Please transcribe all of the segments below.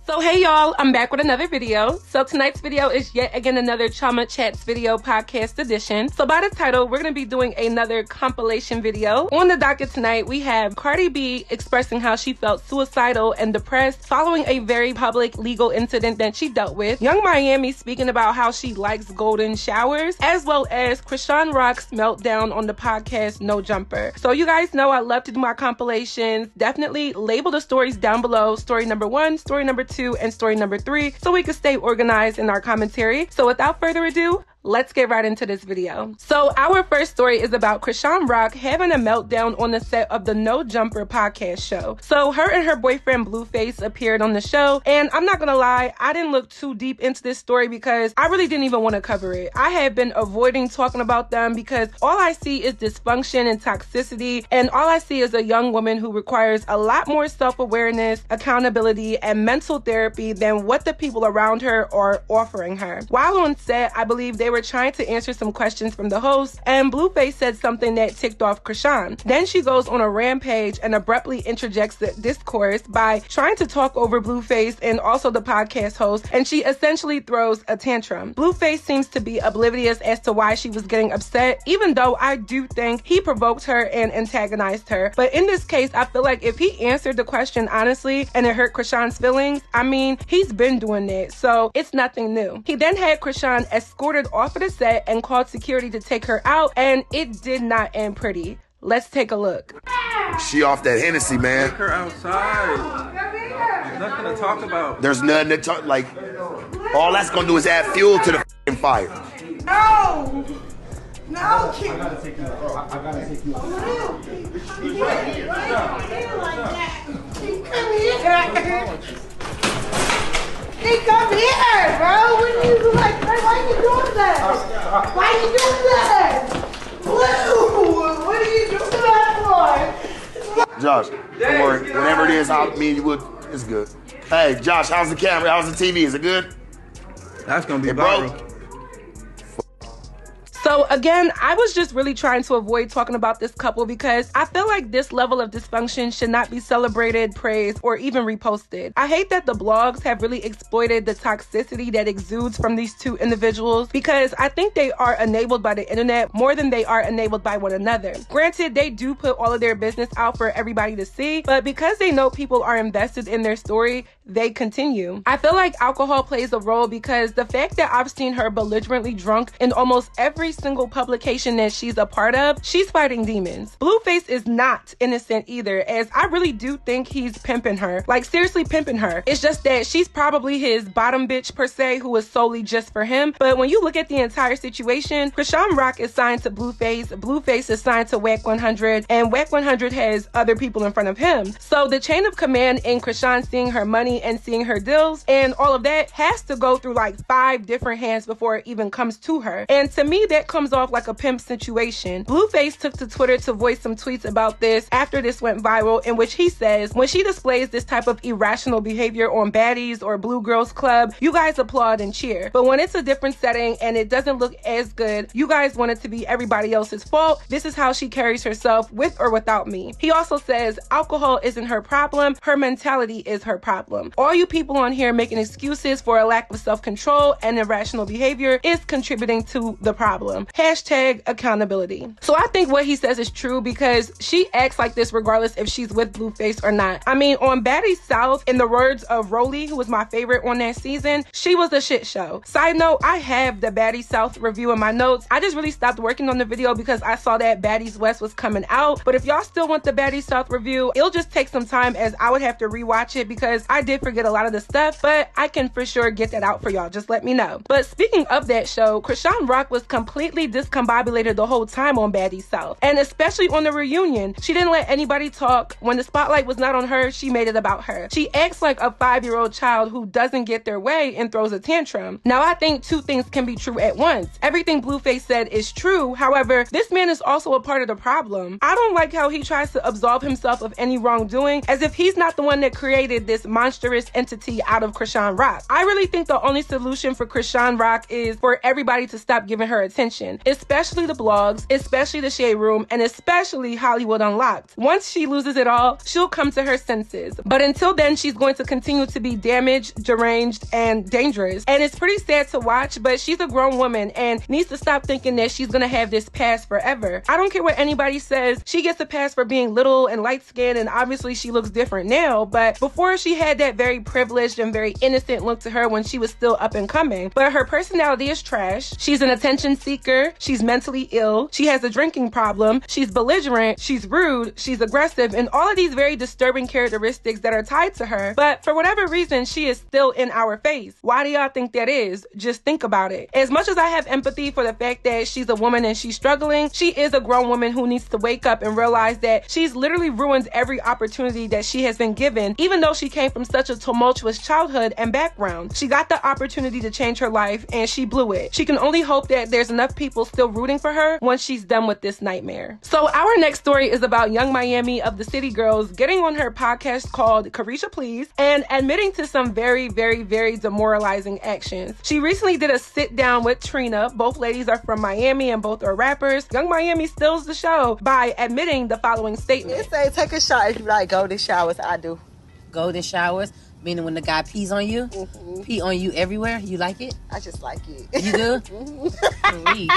So hey y'all, I'm back with another video. So tonight's video is yet again another Chioma Chats video podcast edition. So by the title, we're going to be doing another compilation video. On the docket tonight, we have Cardi B expressing how she felt suicidal and depressed following a very public legal incident that she dealt with. Young Miami speaking about how she likes golden showers, as well as Chrisean Rock's meltdown on the podcast No Jumper. So you guys know I love to do my compilations. Definitely label the stories down below. Story number 1, story number 2, and story number 3, so we can stay organized in our commentary. So without further ado, let's get right into this video. So our first story is about Chrisean Rock having a meltdown on the set of the No Jumper podcast show. So her and her boyfriend Blueface appeared on the show, and I'm not gonna lie, I didn't look too deep into this story because I really didn't even want to cover it. I have been avoiding talking about them because all I see is dysfunction and toxicity, and all I see is a young woman who requires a lot more self-awareness, accountability, and mental therapy than what the people around her are offering her. While on set, I believe they were trying to answer some questions from the host, and Blueface said something that ticked off Chrisean. Then she goes on a rampage and abruptly interjects the discourse by trying to talk over Blueface and also the podcast host, and she essentially throws a tantrum. Blueface seems to be oblivious as to why she was getting upset, even though I do think he provoked her and antagonized her. But in this case, I feel like if he answered the question honestly and it hurt Chrisean's feelings, I mean, he's been doing that, so it's nothing new. He then had Chrisean escorted off of the set and called security to take her out, and it did not end pretty. Let's take a look. She off that Hennessy, man. Take her outside. There's nothing to talk about. There's nothing to talk, like, all that's gonna do is add fuel to the f***ing fire. No! No, I gotta take you out. I gotta take you out. He come here, bro. What are you like? Why are you doing that? Why are you doing that? What are you doing that for? Josh, don't worry. Whatever it is, it's good. Hey, Josh, how's the camera? How's the TV? Is it good? That's gonna be It viral. broke. So again, I was just really trying to avoid talking about this couple because I feel like this level of dysfunction should not be celebrated, praised, or even reposted. I hate that the blogs have really exploited the toxicity that exudes from these two individuals because I think they are enabled by the internet more than they are enabled by one another. Granted, they do put all of their business out for everybody to see, but because they know people are invested in their story, they continue. I feel like alcohol plays a role because the fact that I've seen her belligerently drunk in almost every single publication that she's a part of, she's fighting demons. Blueface is not innocent either, as I really do think he's pimping her. Like, seriously pimping her. It's just that she's probably his bottom bitch per se, who is solely just for him. But when you look at the entire situation, Chrisean Rock is signed to Blueface, Blueface is signed to Wack 100, and Wack 100 has other people in front of him. So the chain of command in Chrisean seeing her money and seeing her deals and all of that has to go through like 5 different hands before it even comes to her. And to me, that comes off like a pimp situation. Blueface took to Twitter to voice some tweets about this after this went viral, in which he says, when she displays this type of irrational behavior on Baddies or Blue Girls Club, you guys applaud and cheer. But when it's a different setting and it doesn't look as good, you guys want it to be everybody else's fault. This is how she carries herself with or without me. He also says, alcohol isn't her problem, her mentality is her problem. All you people on here making excuses for a lack of self-control and irrational behavior is contributing to the problem. Hashtag accountability. So I think what he says is true because she acts like this regardless if she's with Blueface or not. I mean, on Baddie South, in the words of Rolly, who was my favorite on that season, she was a shit show. Side note, I have the Baddie South review in my notes. I just really stopped working on the video because I saw that Baddies West was coming out. But if y'all still want the Baddie South review, it'll just take some time as I would have to rewatch it because I did forget a lot of the stuff, but I can for sure get that out for y'all. Just let me know. But speaking of that show, Chrisean Rock was completely discombobulated the whole time on Baddie South, and especially on the reunion. She didn't let anybody talk. When the spotlight was not on her, she made it about her. She acts like a 5-year-old child who doesn't get their way and throws a tantrum. Now, I think two things can be true at once. Everything Blueface said is true. However, this man is also a part of the problem. I don't like how he tries to absolve himself of any wrongdoing as if he's not the one that created this monstrous monstrous entity out of Chrisean Rock. I really think the only solution for Chrisean Rock is for everybody to stop giving her attention, especially the blogs, especially the Shade Room, and especially Hollywood Unlocked. Once she loses it all, she'll come to her senses. But until then, she's going to continue to be damaged, deranged, and dangerous. And it's pretty sad to watch, but she's a grown woman and needs to stop thinking that she's gonna have this pass forever. I don't care what anybody says, she gets a pass for being little and light-skinned, and obviously she looks different now, but before she had that very privileged and very innocent look to her when she was still up and coming. But her personality is trash. She's an attention seeker, she's mentally ill, she has a drinking problem, she's belligerent, she's rude, she's aggressive, and all of these very disturbing characteristics that are tied to her. But for whatever reason, she is still in our face. Why do y'all think that is? Just think about it. As much as I have empathy for the fact that she's a woman and she's struggling, she is a grown woman who needs to wake up and realize that she's literally ruined every opportunity that she has been given, even though she came from such a tumultuous childhood and background. She got the opportunity to change her life and she blew it. She can only hope that there's enough people still rooting for her once she's done with this nightmare. So our next story is about Young Miami of the City Girls getting on her podcast called Caresha Please and admitting to some very, very, very demoralizing actions. She recently did a sit down with Trina. Both ladies are from Miami and both are rappers. Young Miami steals the show by admitting the following statement. It say take a shot if you like golden showers. I do. Golden showers, meaning when the guy pees on you, pee on you everywhere. You like it? I just like it. You do? Freak.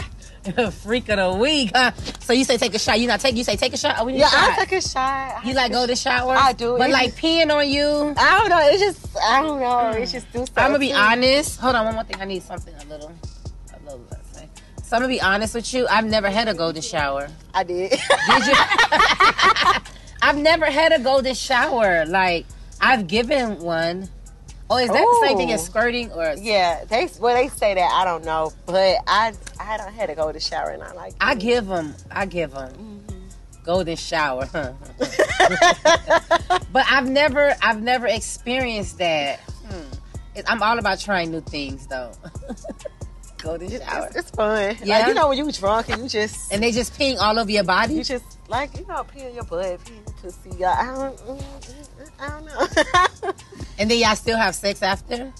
Freak of the week, huh? So you say take a shot. You say take a shot? Oh, we need a shot. I take a shot. You like go to shower? I do. But like peeing on you? I don't know. It's just, I don't know. It's just do something. I'm gonna be honest. Hold on, one more thing. I need something a little let's say. So I'm gonna be honest with you. I've never had a golden shower. I did. Did you? I've never had a golden shower. Like, I've given one. Oh, is that the same thing as squirting or? Yeah, they say that. I don't know, but I don't had to go to shower and I like. I give them golden shower, but I've never experienced that. I'm all about trying new things though. Golden shower, it's fun. Yeah, like, you know when you drunk and they just peeing all over your body. You just like pee in your butt, pee in your pussy. I don't know. And then y'all still have sex after?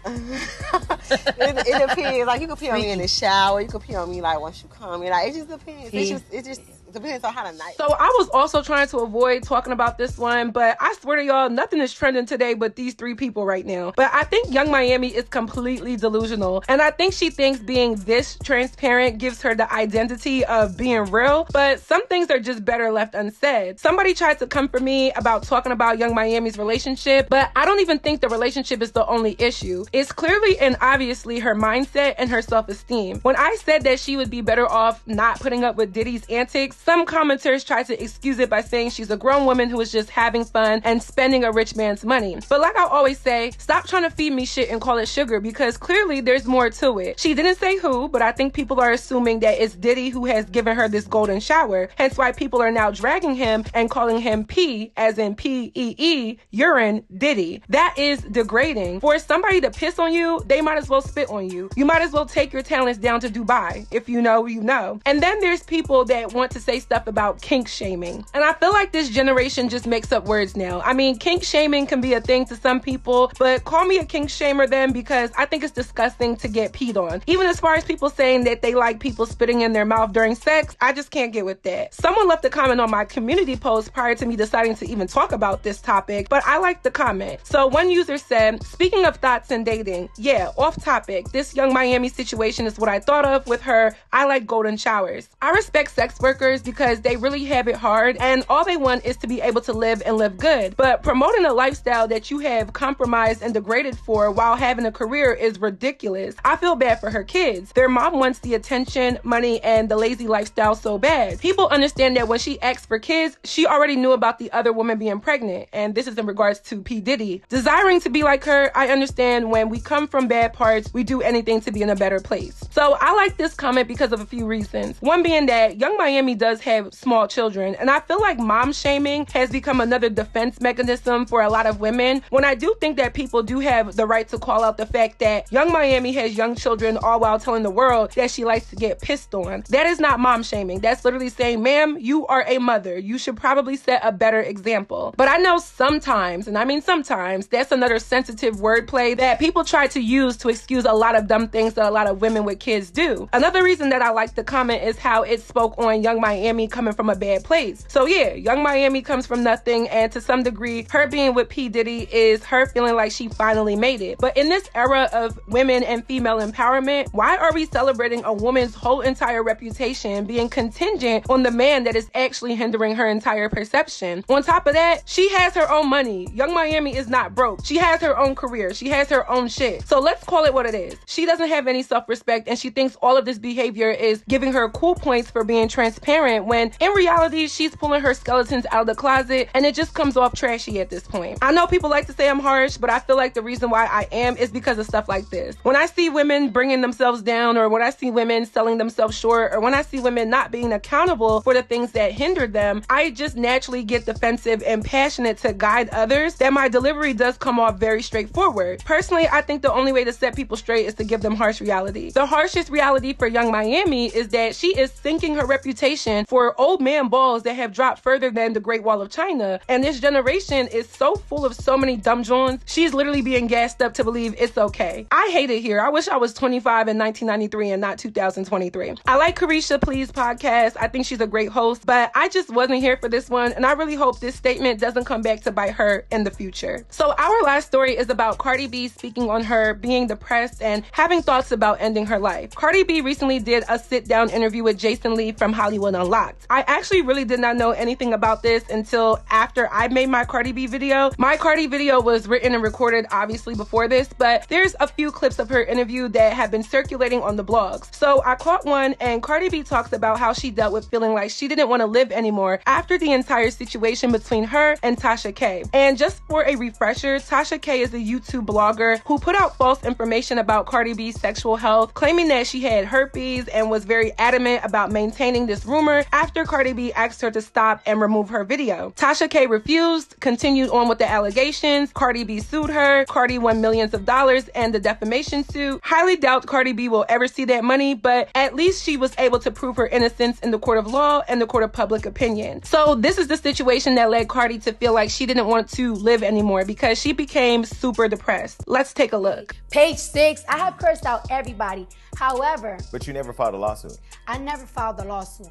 It depends. Like, you can pee on me in the shower. You can pee on me like once you come. Like, it just depends. It just depends on how the night. So I was also trying to avoid talking about this one, but I swear to y'all, nothing is trending today but these three people right now. But I think Young Miami is completely delusional, and I think she thinks being this transparent gives her the identity of being real, but some things are just better left unsaid. Somebody tried to come for me about talking about Young Miami's relationship, but I don't even think the relationship is the only issue. It's clearly and obviously her mindset and her self-esteem. When I said that she would be better off not putting up with Diddy's antics, some commenters tried to excuse it by saying she's a grown woman who is just having fun and spending a rich man's money. But like I always say, stop trying to feed me shit and call it sugar, because clearly there's more to it. She didn't say who, but I think people are assuming that it's Diddy who has given her this golden shower, hence why people are now dragging him and calling him P, as in P-E-E, urine Diddy. That is degrading. For somebody to piss on you, they might as well spit on you. You might as well take your talents down to Dubai. If you know, you know. And then there's people that want to say stuff about kink shaming. And I feel like this generation just makes up words now. I mean, kink shaming can be a thing to some people, but call me a kink shamer then, because I think it's disgusting to get peed on. Even as far as people saying that they like people spitting in their mouth during sex, I just can't get with that. Someone left a comment on my community post prior to me deciding to even talk about this topic, but I liked the comment. So one user said, speaking of thoughts and dating, yeah, off topic, this Young Miami situation is what I thought of with her. I like golden showers. I respect sex workers because they really have it hard and all they want is to be able to live and live good. But promoting a lifestyle that you have compromised and degraded for while having a career is ridiculous. I feel bad for her kids. Their mom wants the attention, money, and the lazy lifestyle so bad. People understand that when she asked for kids, she already knew about the other woman being pregnant, and this is in regards to P. Diddy. Desiring to be like her, I understand when we come from bad parts, we do anything to be in a better place. So I like this comment because of a few reasons. One being that Young Miami does does have small children. And I feel like mom shaming has become another defense mechanism for a lot of women, when I do think that people do have the right to call out the fact that Young Miami has young children, all while telling the world that she likes to get pissed on. That is not mom shaming. That's literally saying, ma'am, you are a mother. You should probably set a better example. But I know sometimes, and I mean sometimes, that's another sensitive wordplay that people try to use to excuse a lot of dumb things that a lot of women with kids do. Another reason that I like the comment is how it spoke on Young Miami coming from a bad place. So yeah, Young Miami comes from nothing, and to some degree, her being with P. Diddy is her feeling like she finally made it. But in this era of women and female empowerment, why are we celebrating a woman's whole entire reputation being contingent on the man that is actually hindering her entire perception? On top of that, she has her own money. Young Miami is not broke. She has her own career. She has her own shit. So let's call it what it is. She doesn't have any self-respect, and she thinks all of this behavior is giving her cool points for being transparent, when in reality, she's pulling her skeletons out of the closet, and it just comes off trashy at this point. I know people like to say I'm harsh, but I feel like the reason why I am is because of stuff like this. When I see women bringing themselves down, or when I see women selling themselves short, or when I see women not being accountable for the things that hindered them, I just naturally get defensive and passionate to guide others that my delivery does come off very straightforward. Personally, I think the only way to set people straight is to give them harsh reality. The harshest reality for Young Miami is that she is sinking her reputation for old man balls that have dropped further than the Great Wall of China. And this generation is so full of so many dumb joints, she's literally being gassed up to believe it's okay. I hate it here. I wish I was 25 in 1993 and not 2023. I like Caresha Please podcast. I think she's a great host, but I just wasn't here for this one, and I really hope this statement doesn't come back to bite her in the future. So our last story is about Cardi B speaking on her being depressed and having thoughts about ending her life. Cardi B recently did a sit-down interview with Jason Lee from Hollywood Unlocked. I actually really did not know anything about this until after I made my Cardi B video. My Cardi video was written and recorded obviously before this, but there's a few clips of her interview that have been circulating on the blogs. So I caught one, and Cardi B talks about how she dealt with feeling like she didn't want to live anymore after the entire situation between her and Tasha K. And just for a refresher, Tasha K is a YouTube blogger who put out false information about Cardi B's sexual health, claiming that she had herpes, and was very adamant about maintaining this rumor after Cardi B asked her to stop and remove her video. Tasha K refused, continued on with the allegations. Cardi B sued her. Cardi won millions of dollars and the defamation suit. Highly doubt Cardi B will ever see that money, but at least she was able to prove her innocence in the court of law and the court of public opinion. So this is the situation that led Cardi to feel like she didn't want to live anymore because she became super depressed. Let's take a look. Page 6, I have cursed out everybody. However, but you never filed a lawsuit. I never filed a lawsuit.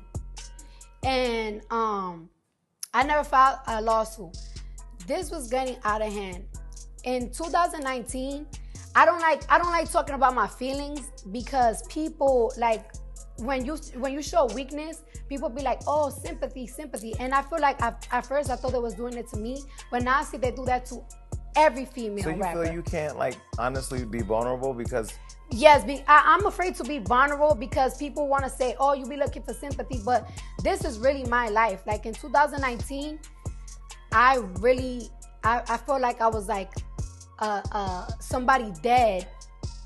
And I never filed a lawsuit. This was getting out of hand. In 2019, I don't like talking about my feelings, because people, like, when you show weakness, people be like, oh, sympathy. And I feel like at first I thought they was doing it to me, but now I see they do that to every female rapper. So you feel you can't, like, honestly be vulnerable because... Yes, I'm afraid to be vulnerable because people want to say, oh, you be looking for sympathy, but this is really my life. Like in 2019, I felt like I was like somebody dead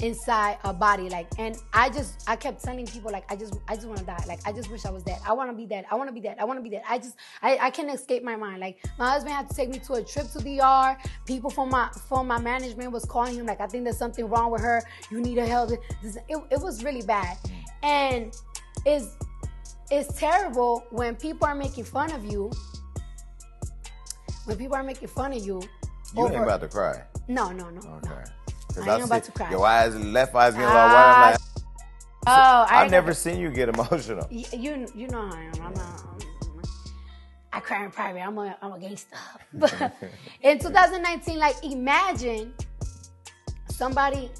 inside a body, like, and I kept telling people, like, I just want to die, like, I just wish I was dead, I want to be dead, I want to be dead, I can't escape my mind. Like, my husband had to take me to a trip to the ER. People from my management was calling him, like, I think there's something wrong with her, you need her help. It was really bad. And it's terrible when people are making fun of you. You ain't about to cry. No. Okay. I ain't about to cry. Your left eye's getting all wide. I've never seen you get emotional. You know how I am. I cry in private. I'm a gangster. But in 2019, like, imagine somebody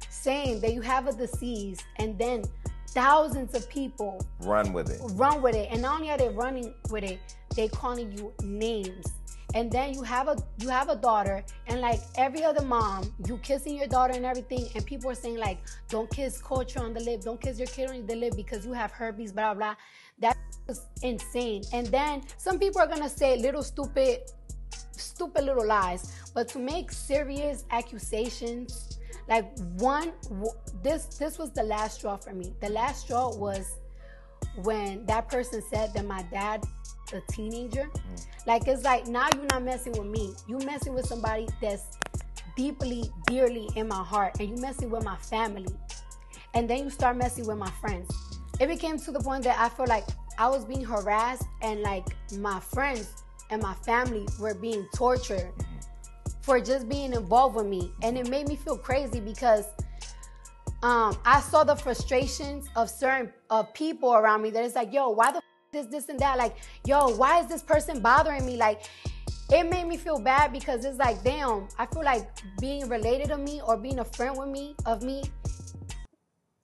saying that you have a disease, and then thousands of people run with it. And not only are they running with it, they calling you names. And then you have a daughter, and like every other mom, you kissing your daughter and everything, and people are saying, like, don't kiss culture on the lip, don't kiss your kid on the lip because you have herpes, blah, blah. That is insane. And then some people are gonna say little stupid little lies, but to make serious accusations, like, this was the last straw for me. The last straw was when that person said that my dad, a teenager, like, it's like, now you're not messing with me. You messing with somebody that's deeply, dearly in my heart, and you messing with my family. And then you start messing with my friends. It became to the point that I feel like I was being harassed, and like my friends and my family were being tortured for just being involved with me. And it made me feel crazy because I saw the frustrations of certain people around me that it's like, yo, why the this and that? Like, yo, why is this person bothering me? Like, it made me feel bad because it's like, damn, I feel like being related to me or being a friend with me,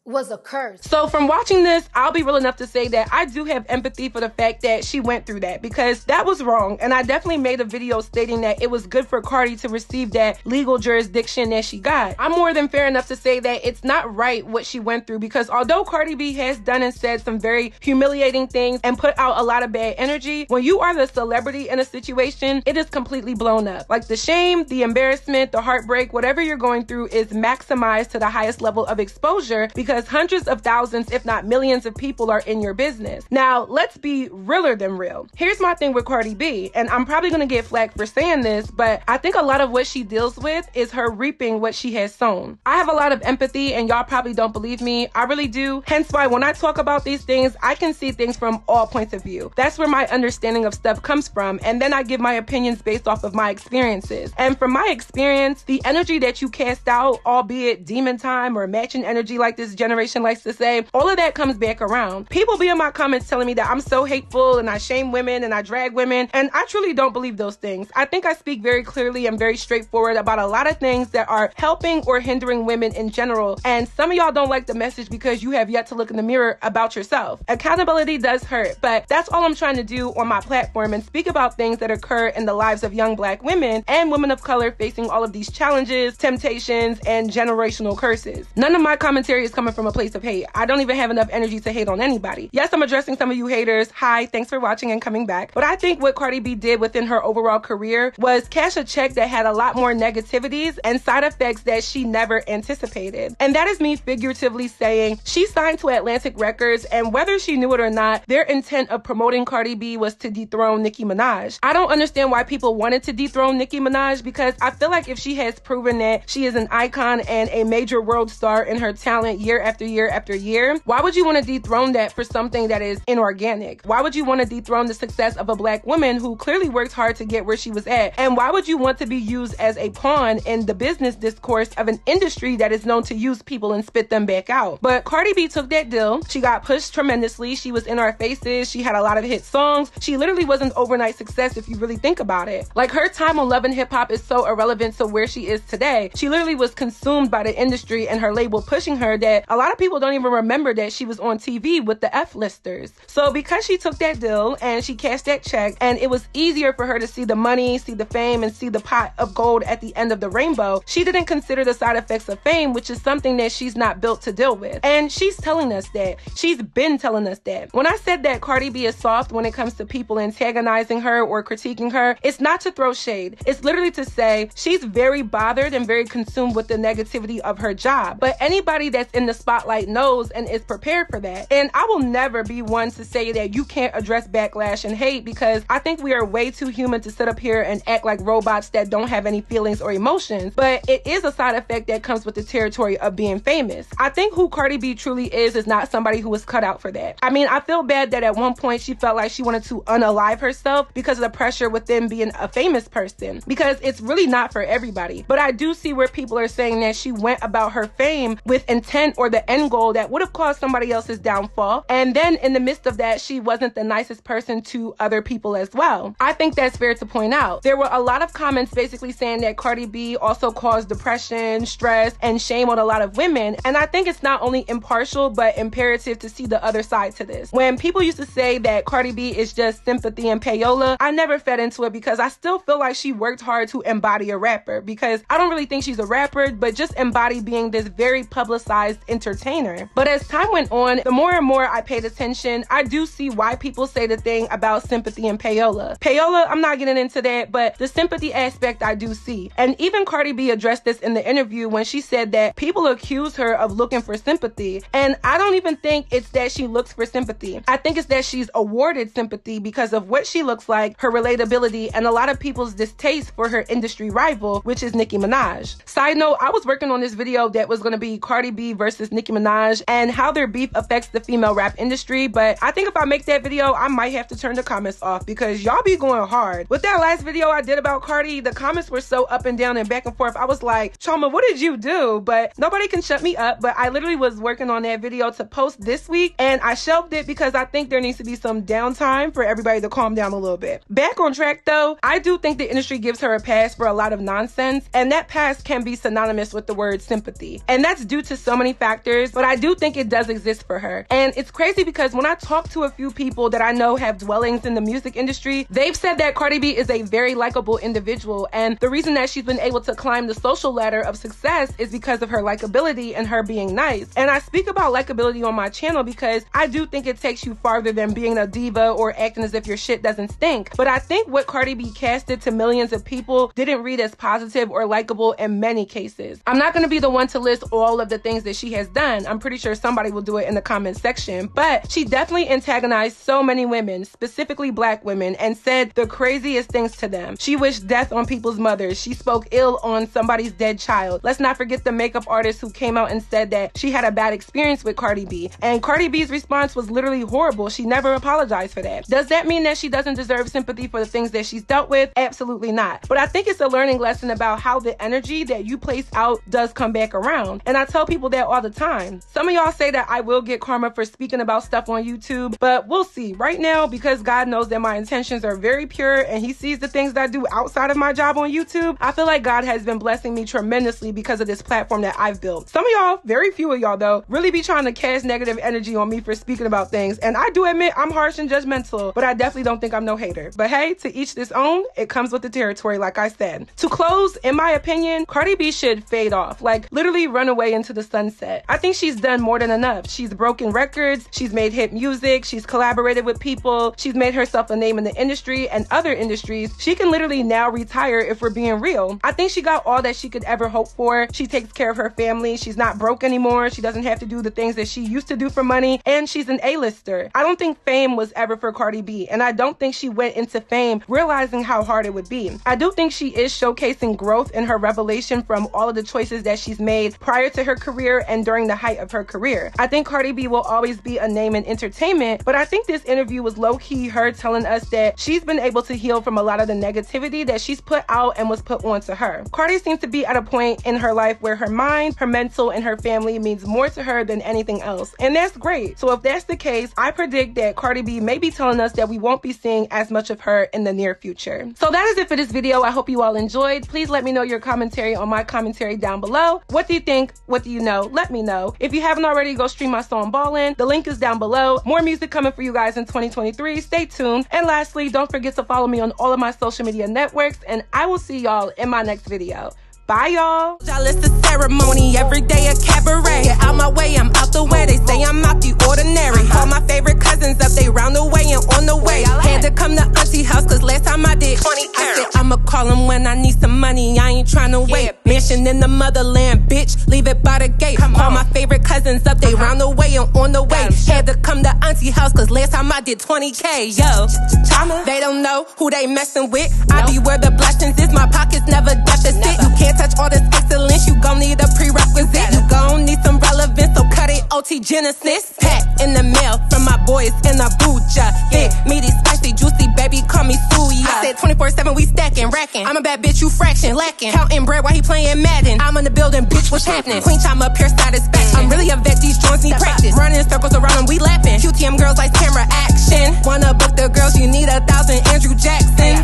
was a curse. So from watching this, I'll be real enough to say that I do have empathy for the fact that she went through that, because that was wrong. And I definitely made a video stating that it was good for Cardi to receive that legal jurisdiction that she got. I'm more than fair enough to say that it's not right what she went through, because although Cardi B has done and said some very humiliating things and put out a lot of bad energy, when you are the celebrity in a situation, it is completely blown up. Like, the shame, the embarrassment, the heartbreak, whatever you're going through is maximized to the highest level of exposure, because hundreds of thousands, if not millions of people are in your business. Now, let's be realer than real. Here's my thing with Cardi B, and I'm probably gonna get flack for saying this, but I think a lot of what she deals with is her reaping what she has sown. I have a lot of empathy, and y'all probably don't believe me. I really do. Hence why when I talk about these things, I can see things from all points of view. That's where my understanding of stuff comes from, and then I give my opinions based off of my experiences. And from my experience, the energy that you cast out, albeit demon time or matching energy like this generation likes to say, all of that comes back around. People be in my comments telling me that I'm so hateful and I shame women and I drag women, and I truly don't believe those things. I think I speak very clearly and very straightforward about a lot of things that are helping or hindering women in general, and some of y'all don't like the message because you have yet to look in the mirror about yourself. Accountability does hurt, but that's all I'm trying to do on my platform, and speak about things that occur in the lives of young Black women and women of color facing all of these challenges, temptations, and generational curses. None of my commentary is coming from a place of hate. I don't even have enough energy to hate on anybody. Yes, I'm addressing some of you haters. Hi, thanks for watching and coming back. But I think what Cardi B did within her overall career was cash a check that had a lot more negativities and side effects that she never anticipated. And that is me figuratively saying she signed to Atlantic Records, and whether she knew it or not, their intent of promoting Cardi B was to dethrone Nicki Minaj. I don't understand why people wanted to dethrone Nicki Minaj, because I feel like if she has proven that she is an icon and a major world star in her talent year after year after year, why would you want to dethrone that for something that is inorganic? Why would you want to dethrone the success of a Black woman who clearly worked hard to get where she was at? And why would you want to be used as a pawn in the business discourse of an industry that is known to use people and spit them back out? But Cardi B took that deal. She got pushed tremendously. She was in our faces. She had a lot of hit songs. She literally was an overnight success if you really think about it. Like, her time on Love and Hip Hop is so irrelevant to where she is today. She literally was consumed by the industry and her label pushing her that a lot of people don't even remember that she was on TV with the F-listers. So because she took that deal and she cashed that check, and it was easier for her to see the money, see the fame, and see the pot of gold at the end of the rainbow, she didn't consider the side effects of fame, which is something that she's not built to deal with. And she's telling us that. She's been telling us that. When I said that Cardi B is soft when it comes to people antagonizing her or critiquing her, it's not to throw shade. It's literally to say she's very bothered and very consumed with the negativity of her job. But anybody that's in the spotlight knows and is prepared for that. And I will never be one to say that you can't address backlash and hate, because I think we are way too human to sit up here and act like robots that don't have any feelings or emotions. But it is a side effect that comes with the territory of being famous. I think who Cardi B truly is not somebody who was cut out for that. I mean, I feel bad that at one point she felt like she wanted to unalive herself because of the pressure within being a famous person, because it's really not for everybody. But I do see where people are saying that she went about her fame with intent or the end goal that would have caused somebody else's downfall. And then in the midst of that, she wasn't the nicest person to other people as well. I think that's fair to point out. There were a lot of comments basically saying that Cardi B also caused depression, stress, and shame on a lot of women. And I think it's not only impartial, but imperative to see the other side to this. When people used to say that Cardi B is just sympathy and payola, I never fed into it, because I still feel like she worked hard to embody a rapper, because I don't really think she's a rapper, but just embody being this very publicized entertainer. But as time went on, the more and more I paid attention, I do see why people say the thing about sympathy and payola. Payola, I'm not getting into that, but the sympathy aspect I do see. And even Cardi B addressed this in the interview when she said that people accuse her of looking for sympathy. And I don't even think it's that she looks for sympathy. I think it's that she's awarded sympathy because of what she looks like, her relatability, and a lot of people's distaste for her industry rival, which is Nicki Minaj. Side note, I was working on this video that was going to be Cardi B versus Nicki Minaj and how their beef affects the female rap industry, but I think if I make that video, I might have to turn the comments off because y'all be going hard. With that last video I did about Cardi, the comments were so up and down and back and forth. I was like, Chioma, what did you do? But nobody can shut me up. But I literally was working on that video to post this week, and I shelved it because I think there needs to be some downtime for everybody to calm down a little bit. Back on track though, I do think the industry gives her a pass for a lot of nonsense, and that pass can be synonymous with the word sympathy. And that's due to so many factors, but I do think it does exist for her. And it's crazy because when I talk to a few people that I know have dwellings in the music industry, they've said that Cardi B is a very likable individual, and the reason that she's been able to climb the social ladder of success is because of her likability and her being nice. And I speak about likability on my channel because I do think it takes you farther than being a diva or acting as if your shit doesn't stink. But I think what Cardi B casted to millions of people didn't read as positive or likable in many cases. I'm not going to be the one to list all of the things that she has done. I'm pretty sure somebody will do it in the comment section, but she definitely antagonized so many women, specifically black women, and said the craziest things to them. She wished death on people's mothers. She spoke ill on somebody's dead child. Let's not forget the makeup artist who came out and said that she had a bad experience with Cardi B. And Cardi B's response was literally horrible. She never apologized for that. Does that mean that she doesn't deserve sympathy for the things that she's dealt with? Absolutely not. But I think it's a learning lesson about how the energy that you place out does come back around. And I tell people that all the time. Some of y'all say that I will get karma for speaking about stuff on YouTube, but we'll see. Right now, because God knows that my intentions are very pure and he sees the things that I do outside of my job on YouTube, I feel like God has been blessing me tremendously because of this platform that I've built. Some of y'all, very few of y'all though, really be trying to cast negative energy on me for speaking about things. And I do admit I'm harsh and judgmental, but I definitely don't think I'm no hater. But hey, to each this own, it comes with the territory, like I said. To close, in my opinion, Cardi B should fade off, like literally run away into the sunset. I think she's done more than enough. She's broken records, she's made hit music, she's collaborated with people, she's made herself a name in the industry and other industries. She can literally now retire if we're being real. I think she got all that she could ever hope for. She takes care of her family, she's not broke anymore, she doesn't have to do the things that she used to do for money, and she's an A-lister. I don't think fame was ever for Cardi B, and I don't think she went into fame realizing how hard it would be. I do think she is showcasing growth in her revelation from all of the choices that she's made prior to her career and during the height of her career. I think Cardi B will always be a name in entertainment, but I think this interview was low-key her telling us that she's been able to heal from a lot of the negativity that she's put out and was put onto her. Cardi seems to be at a point in her life where her mind, her mental, and her family means more to her than anything else, and that's great. So if that's the case, I predict that Cardi B may be telling us that we won't be seeing as much of her in the near future. So that is it for this video. I hope you all enjoyed. Please let me know your commentary on my commentary down below. What do you think? What do you know? Let me know. If you haven't already, go stream my song Ballin'. The link is down below. More music coming for you guys in 2023. Stay tuned. And lastly, don't forget to follow me on all of my social media networks, and I will see y'all in my next video. Bye, y'all. It's a ceremony, every day a cabaret. Get out my way, I'm out the way. They say I'm out the ordinary. All my favorite cousins up, they round the way and on the way. Had to come to auntie house, cause last time I did 20 I said I'ma call him when I need some money, I ain't tryna wait. Mansion in the motherland, bitch, leave it by the gate. All my favorite cousins up, they round the way and on the way. Had to come to auntie house, cause last time I did 20K, yo. Chioma, they don't know who they messing with. I be where the blessings is, my pockets never deficit. You can't touch all this excellence, you gon' need a prerequisite. You gon' need some relevance, so cut it OT Genesis. Pack in the mail from my boys in Abuja. Big, meaty, spicy, juicy, baby, call me Suya. I said 24/7, we stacking, racking. I'm a bad bitch, you fraction, lacking. Counting bread while he playing Madden. I'm in the building, bitch, what's happening? Queen Chioma up here, satisfaction. I'm really a vet, these joints need practice. Running in circles around them, we laughing. QTM girls like camera action. Wanna book the girls, you need 1,000 Andrew Jackson.